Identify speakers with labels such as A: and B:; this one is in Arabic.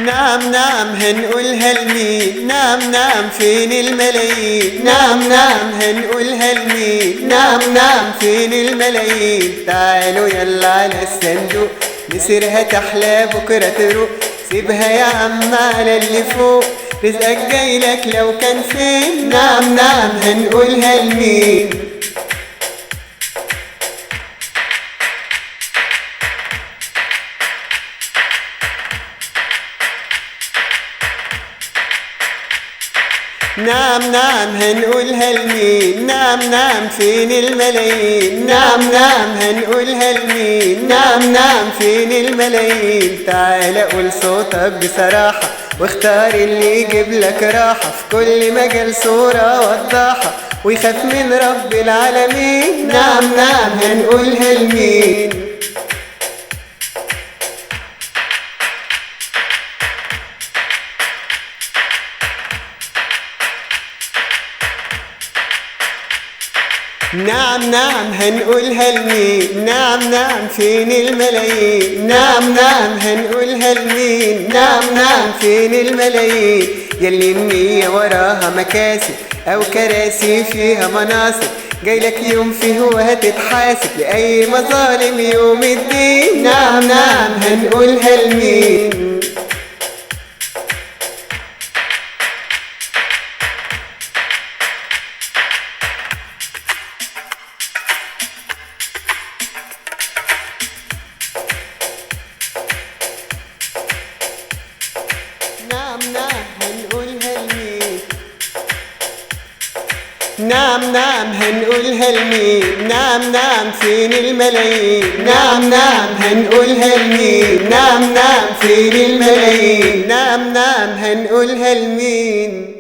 A: نام نام هنقولها لمين، نام نام فين الملايين، نام نام هنقولها لمين، نام نام فين الملايين. تعالوا يلا على الصندوق نسيرها تحلى بكرة تروق، سيبها يا عم على اللي فوق، رزقك جايلك لو كان فين. نام نام هنقولها لمين. نام نام هنقولها لمين، نام نام فين الملايين، نام نام هنقولها لمين، نام نام فين الملايين. تعال قول صوتك بصراحة واختار اللي يجيب لك راحة، في كل مجال صورة وضاحة ويخاف من رب العالمين. نام نام هنقولها لمين. نعم نعم هنقولها لمين، نعم نعم فين الملايين، نعم نعم هنقولها لمين، نعم نعم فين الملايين. يلي النية وراها مكاسب أو كراسي فيها مناصب، جايلك يوم فيه وهتتحاسب لأي مظالم يوم الدين. نعم نعم هنقولها لمين. نعم نعم هنقولها لمين، نعم نعم هنقولها لمين، نعم نعم فين الملايين، نعم نعم هنقولها لمين، نعم نعم فين الملايين، نعم نعم هنقولها لمين.